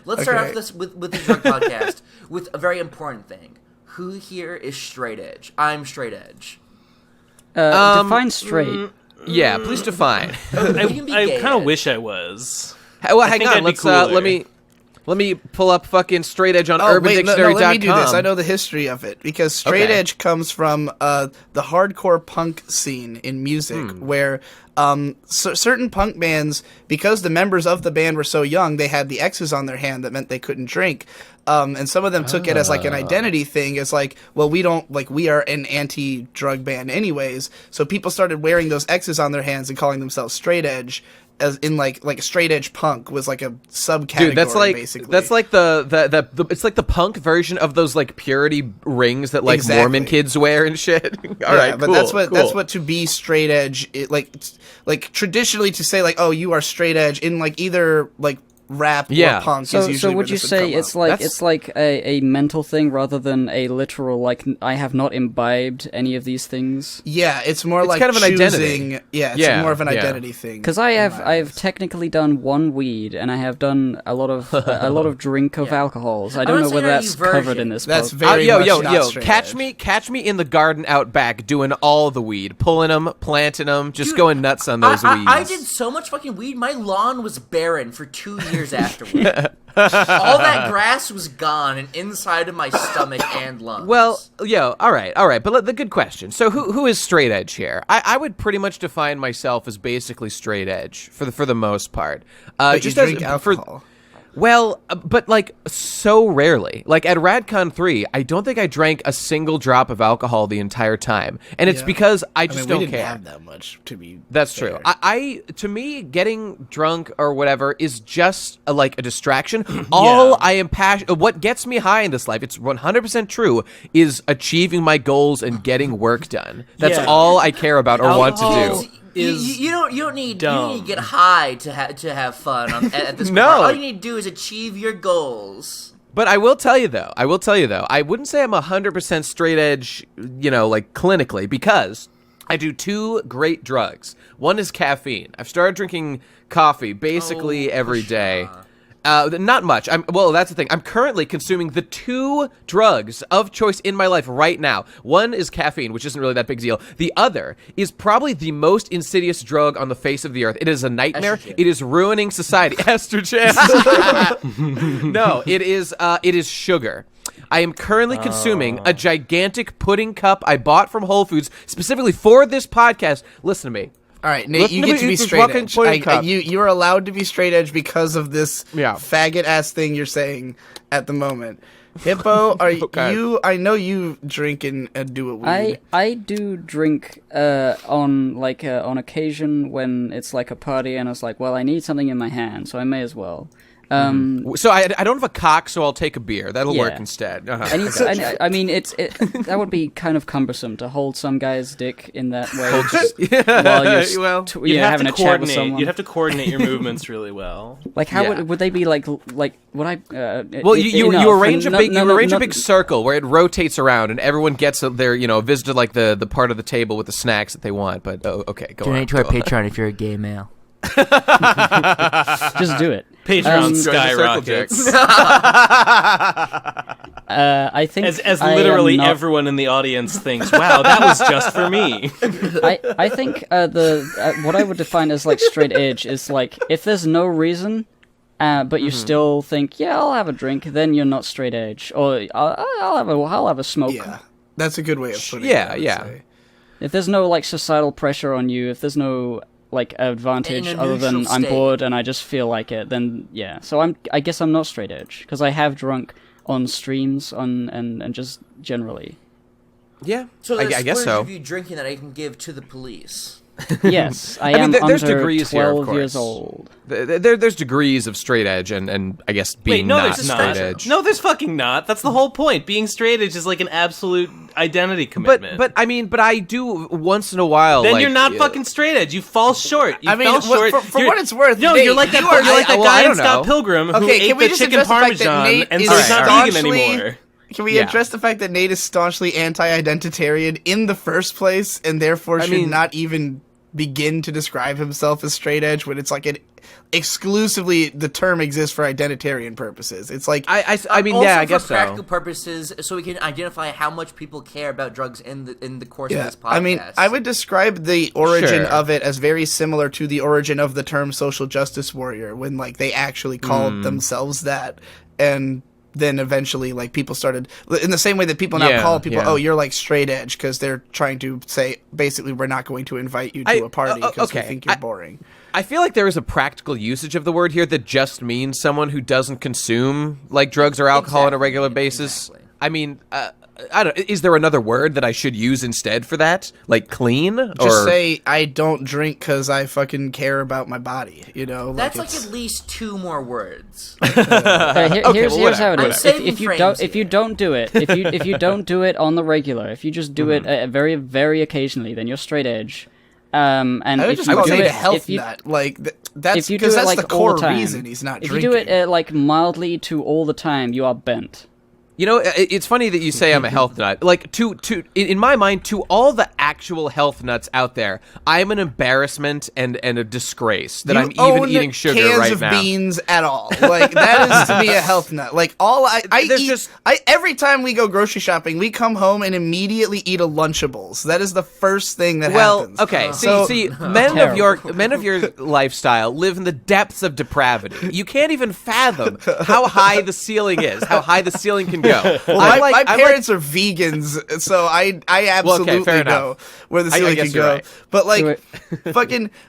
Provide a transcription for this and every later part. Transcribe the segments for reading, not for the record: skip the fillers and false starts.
Let's start off this with the drug podcast with a very important thing. Who here is straight edge? I'm straight edge. Define straight. Yeah, please define. I kind of wish I was. Well, hang on. Let's let me pull up fucking straight edge on UrbanDictionary.com. Let me do this. I know the history of it because straight edge comes from the hardcore punk scene in music, where certain punk bands, because the members of the band were so young, they had the X's on their hand that meant they couldn't drink. And some of them took it as like an identity thing, as like, well, we are an anti-drug band anyways. So people started wearing those X's on their hands and calling themselves straight edge, as in like straight edge punk was like a subcategory. Dude, that's like basically. That's like the it's like the punk version of those like purity rings that like Mormon kids wear and shit. All right, but cool, that's what to be straight edge, like traditionally to say like, oh, you are straight edge in like either like rap or punk. So would you say it's like a mental thing rather than a literal, like, I have not imbibed any of these things? Yeah, it's more like kind of an choosing, identity. Yeah, it's more of an identity thing. Because I've technically done one weed, and I have done a lot of drink of alcohols. I don't know whether that's covered in this. That's podcast. very yo, catch me in the garden out back doing all the weed, pulling them, planting them, just going nuts on those weeds. I did so much fucking weed, my lawn was barren for 2 years afterward. All that grass was gone and inside of my stomach and lungs. Well, all right. But the good question. So who is straight edge here? I would pretty much define myself as basically straight edge for the most part. But just you drink alcohol. Well, but like so rarely. Like at RadCon 3, I don't think I drank a single drop of alcohol the entire time, and it's because I just don't care. We didn't have that much to be. That's fair. true. To me, getting drunk or whatever is just like a distraction. All I am what gets me high in this life, it's 100% true, is achieving my goals and getting work done. That's all I care about or want to do. You don't need to get high to have fun at this point. No. All you need to do is achieve your goals. But I will tell you though, I wouldn't say I'm 100% straight edge, like clinically, because I do two great drugs. One is caffeine. I've started drinking coffee basically every day. Not much. That's the thing. I'm currently consuming the two drugs of choice in my life right now. One is caffeine, which isn't really that big deal. The other is probably the most insidious drug on the face of the earth. It is a nightmare. Estrogen. It is ruining society. Estrogen. No, it is sugar. I am currently consuming a gigantic pudding cup I bought from Whole Foods specifically for this podcast. Listen to me. All right, Nate, you get to be straight edge. You're allowed to be straight edge because of this faggot-ass thing you're saying at the moment. Hippo, I know you drink and do it weed. I do drink on occasion when it's like a party and it's like, well, I need something in my hand, so I may as well. So I don't have a cock, so I'll take a beer. That'll work instead. And I mean, that would be kind of cumbersome to hold some guy's dick in that way while you're having a chat with someone. You'd have to coordinate your movements really well. Like, how would they be like? Would I? Well, you arrange a big circle where it rotates around, and everyone gets their visit to like the part of the table with the snacks that they want. But okay, go on. Donate to our Patreon if you're a gay male. Just do it. Patreon skyrockets. I think as literally everyone in the audience thinks, wow, that was just for me. I think what I would define as like straight edge is like if there's no reason, but you still think, I'll have a drink, then you're not straight edge, or I'll have a smoke. Yeah, that's a good way of putting it. Yeah. If there's no like societal pressure on you, if there's no like advantage other than I'm bored and I just feel like it, then so I guess I'm not straight edge because I have drunk on streams and just generally. Yeah, so I guess so. Of you drinking that I can give to the police. Yes, I am there's under degrees 12 here, of course. years old. There's degrees of straight edge and I guess being not straight edge. No, there's fucking not. That's the whole point. Being straight edge is like an absolute identity commitment. But I do once in a while. Then you're not fucking straight edge. You fall short. For what it's worth, no, Nate, you're like that guy in Scott Pilgrim who ate the chicken parmesan and so he's not vegan anymore. Can we address the fact that Nate is staunchly anti-identitarian in the first place, and therefore should not even begin to describe himself as straight edge when it's like exclusively the term exists for identitarian purposes. It's like I mean, also yeah, I for guess so. practical purposes, so we can identify how much people care about drugs in the course of this podcast. I mean, I would describe the origin of it as very similar to the origin of the term social justice warrior, when like they actually called themselves that, and then eventually like people started in the same way that people now call people, oh, you're like straight edge, because they're trying to say basically we're not going to invite you to a party because we think you're boring. I feel like there is a practical usage of the word here that just means someone who doesn't consume like drugs or alcohol on a regular basis. Exactly. I mean, I don't. Is there another word that I should use instead for that? Like clean? Just say I don't drink because I fucking care about my body. You know, that's like at least 2 more words. Here's how it is. If you don't do it, if you don't do it on the regular, if you just do it very very occasionally, then you're straight edge. And I would if just you call do it a it, health nut. Like that's because that's the core reason he's not drinking. If you do it like mildly to all the time, you are bent. You know, it's funny that you say I'm a health nut. Like, in my mind, to all the actual health nuts out there, I'm an embarrassment and a disgrace that I'm even eating sugar right now. Cans of beans at all. Like, that is to be a health nut. Like, all I eat, every time we go grocery shopping, we come home and immediately eat a Lunchables. That is the first thing that happens. Well, okay, see, men of your lifestyle live in the depths of depravity. You can't even fathom how high the ceiling is, how high the ceiling can go. Well, my parents are vegans, so I absolutely know where the ceiling can go. Right. But like,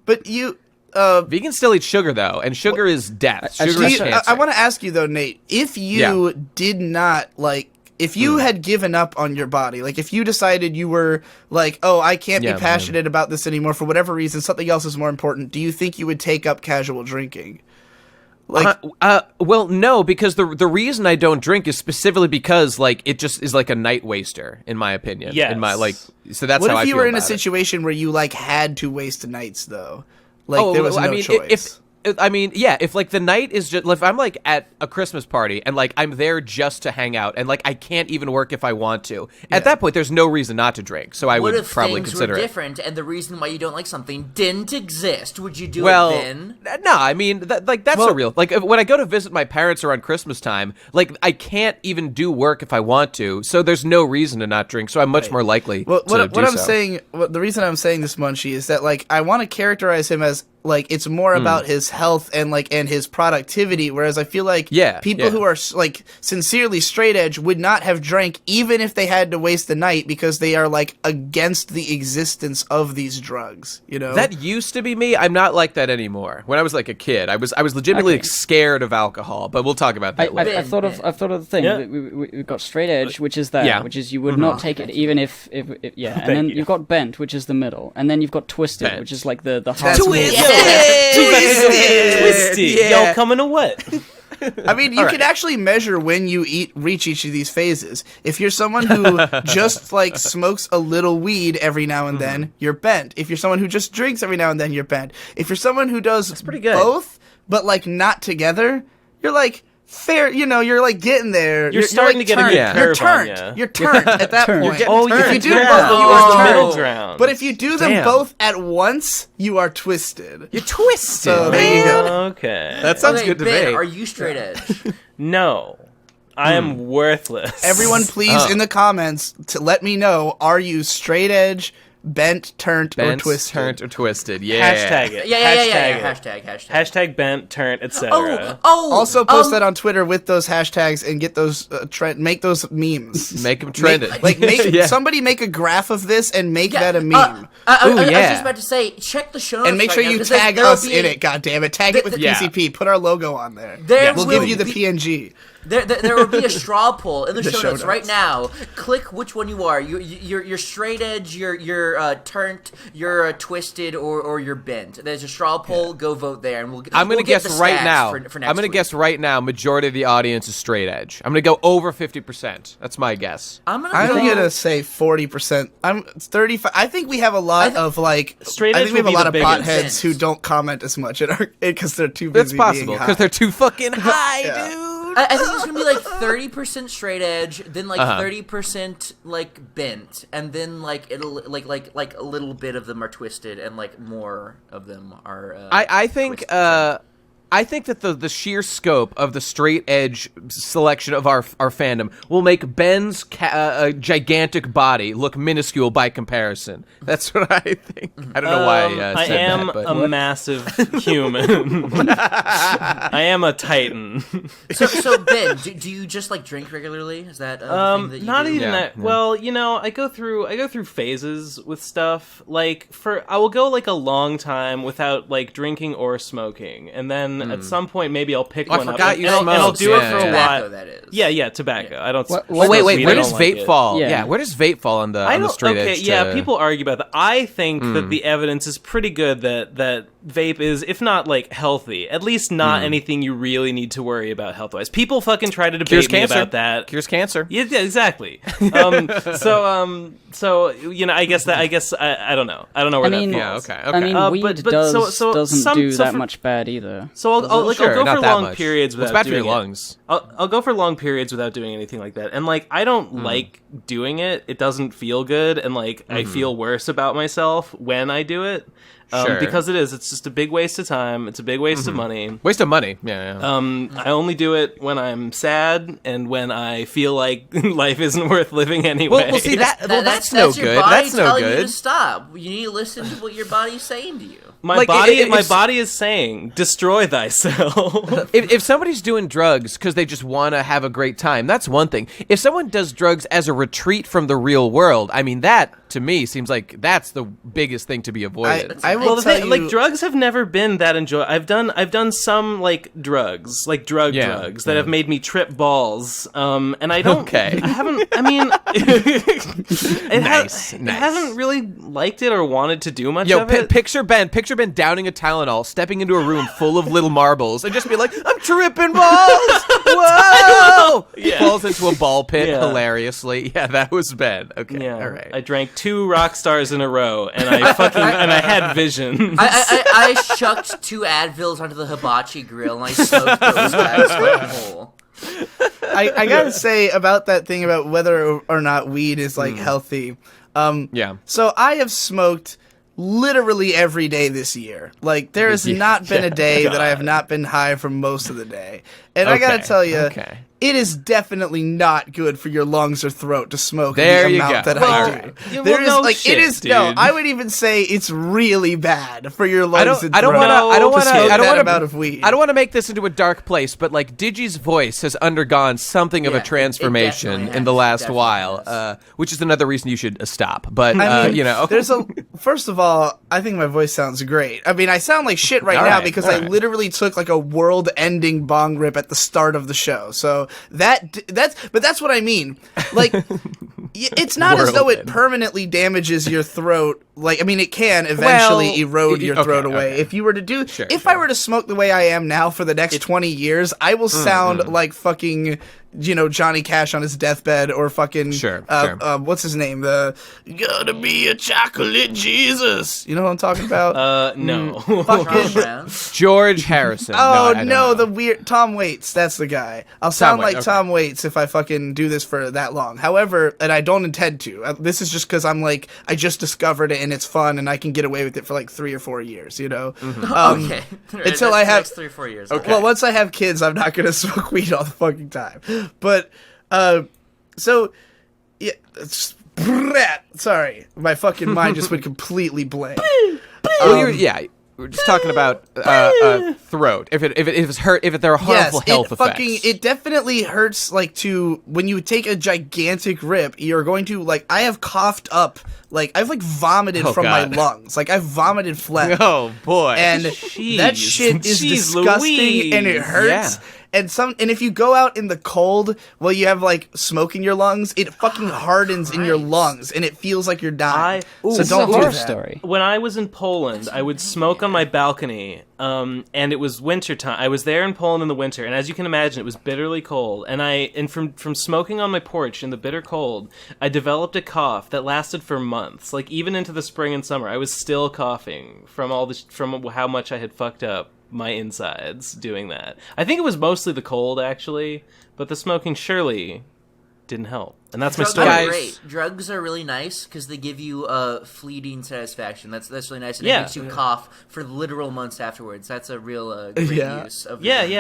but you. Vegans still eat sugar though, and sugar is death. Sugar is cancer. I want to ask you though, Nate, if you did not like. If you had given up on your body, like if you decided you were like, oh, I can't be passionate about this anymore for whatever reason, something else is more important, do you think you would take up casual drinking? Like, well, no, because the reason I don't drink is specifically because like it just is like a night waster, in my opinion. Yes. In my so that's what how I feel. What if you were in a about situation where you like had to waste nights though? Like there was no choice. If like the night is just, if I'm like at a Christmas party and like I'm there just to hang out and like I can't even work if I want to, at that point there's no reason not to drink. So I would probably consider it. What if things were different and the reason why you don't like something didn't exist? Would you do it then? No, I mean that's a real, like when I go to visit my parents around Christmas time, like I can't even do work if I want to. So there's no reason to not drink. So I'm much more likely to do so. The reason I'm saying this, Munchie, is that like I want to characterize him as like it's more about his health and his productivity, whereas I feel like people who are like sincerely straight edge would not have drank even if they had to waste the night because they are like against the existence of these drugs. You know, that used to be me. I'm not like that anymore. When I was like a kid, I was legitimately scared of alcohol. But we'll talk about that later. I thought of the thing. Yeah. We've got straight edge, which is that, which is you would not take it even if and then you've got bent, which is the middle, and then you've got twisted, which is like the hard. Twisted. Yo, coming to what? I mean, you can actually measure when you reach each of these phases. If you're someone who just like smokes a little weed every now and then, you're bent. If you're someone who just drinks every now and then, you're bent. If you're someone who does both, but like not together, you're like fair. You know, you're like getting there. You're starting like to get a good curve on ya. You're turnt at that point. If you do both, you are the middle ground. But if you do them both at once, you are twisted. You're twisted. So there you go. Okay. That sounds good to Ben, me. are you straight edge? No. I am worthless. Everyone please in the comments to let me know, are you straight edge, bent, turnt, or twisted? Turnt or twisted, yeah. Hashtag it. Yeah. Hashtag bent, turnt, etc. Also post that on Twitter with those hashtags and get those make those memes. Make them trending. Somebody make a graph of this and make that a meme. I was just about to say, check the show notes and make sure you tag us in it. God damn it! Tag it with PCP. Put our logo on there. We'll give you the PNG. There will be a straw poll in the show notes right now. Click which one you are. You're straight edge, you're turnt, you're twisted, or you're bent. There's a straw poll. Go vote there, and I'm gonna guess right now. For next I'm gonna week. guess right now. Majority of the audience is straight edge. I'm gonna go over 50%. That's my guess. I'm gonna say 40%. I'm 35. I think we have a lot of like straight edge. I think we have a lot of potheads who don't comment as much at our because they're too busy. That's possible because they're too fucking high, dude. I think it's gonna be like 30% straight edge, then like 30% like bent, and then like it'll like a little bit of them are twisted, and like more of them are. I think that the sheer scope of the straight edge selection of our fandom will make Ben's gigantic body look minuscule by comparison. That's what I think. I don't know why I said am that, but a massive human. I am a titan. So Ben, do you just like drink regularly? Is that thing that you not do? even that? Yeah. Well, you know, I go through phases with stuff. Like I will go like a long time without like drinking or smoking, and then at some point maybe I'll pick one up and I'll do it for a while. That is. Yeah, tobacco. Yeah. I don't. Wait. Where does vape like fall? Yeah, where does vape fall on the straight edge? Yeah, people argue about that. I think that the evidence is pretty good that vape is, if not like healthy, at least not anything you really need to worry about health-wise. People fucking try to debate me about that. Cures cancer. Yeah, exactly. So you know, I guess I don't know. I don't know where that falls. Okay. I mean, weed doesn't do that much bad either. So I'll go for long periods without It's bad for doing your lungs. I'll go for long periods without doing anything like that. And like I don't like doing it. It doesn't feel good, and like I feel worse about myself when I do it. Because it's just a big waste of time. It's a big waste of money. Waste of money. Yeah. I only do it when I'm sad and when I feel like life isn't worth living anyway. Well, see that's no your good. body That's no telling you good. to stop. You need to listen to what your body's saying to you. My body is saying, destroy thyself. If somebody's doing drugs because they just want to have a great time, that's one thing. If someone does drugs as a retreat from the real world, I mean, that to me seems like that's the biggest thing to be avoided. I will tell you, like drugs have never been that enjoyable. I've done some like drugs, like drugs that have made me trip balls. And I don't. Okay. I haven't. I mean, it Nice. hasn't really liked it or wanted to do much Yo, of it. picture Ben downing a Tylenol, stepping into a room full of little marbles, and just be like, "I'm tripping balls!" Whoa! He falls into a ball pit hilariously. Yeah, that was Ben. Okay, Yeah, all right. I drank 2 rock stars in a row, and I had vision. I chucked 2 Advils onto the hibachi grill and I smoked those guys whole. I gotta say about that thing about whether or not weed is like healthy. So I have smoked literally every day this year. Like there has not been a day that I have not been high for most of the day. And I gotta tell you, it is definitely not good for your lungs or throat to smoke the amount that I do. I would even say it's really bad for your lungs and throat. I don't want to make this into a dark place, but like Digi's voice has undergone something of a transformation in the last while, which is another reason you should stop. But I mean, you know, first of all, I think my voice sounds great. I mean, I sound like shit right now because I literally took like a world-ending bong rip at the start of the show. So that's what I mean. Like, it's not as though it permanently damages your throat. Like, I mean, it can eventually erode your throat away. If you were to do, I were to smoke the way I am now for the next 20 years, I will sound like fucking, you know, Johnny Cash on his deathbed, or fucking, what's his name? The gotta be a chocolate Jesus. You know what I'm talking about? No. Fucking George Harrison. No, the weird Tom Waits. That's the guy. I'll sound like Tom Waits if I fucking do this for that long. However, and I don't intend to. This is just because I'm like, I just discovered it and it's fun and I can get away with it for like 3 or 4 years. You know. Okay. Until I have 3 or 4 years. Okay. Well, once I have kids, I'm not gonna smoke weed all the fucking time. But, so, yeah, sorry, my fucking mind just went completely blank. We're just talking about throat. If it's hurt, if there are harmful health effects. It definitely hurts. Like when you take a gigantic rip, you're going to like. I have coughed up. Like I've like vomited from my lungs. Like I've vomited phlegm. Oh boy! And that shit is disgusting, and it hurts. Yeah. And if you go out in the cold while you have like smoke in your lungs, it fucking hardens in your lungs and it feels like you're dying. So don't do that. Story. When I was in Poland, I would smoke on my balcony, and it was wintertime. I was there in Poland in the winter, and as you can imagine, it was bitterly cold. And from smoking on my porch in the bitter cold, I developed a cough that lasted for months. Like even into the spring and summer, I was still coughing from how much I had fucked up. my insides doing that. I think it was mostly the cold, actually, but the smoking surely didn't help. And that's Drugs my story. are great. Drugs are really nice because they give you fleeting satisfaction. That's really nice, and Yeah. it makes you cough for literal months afterwards. That's a real great use of your body.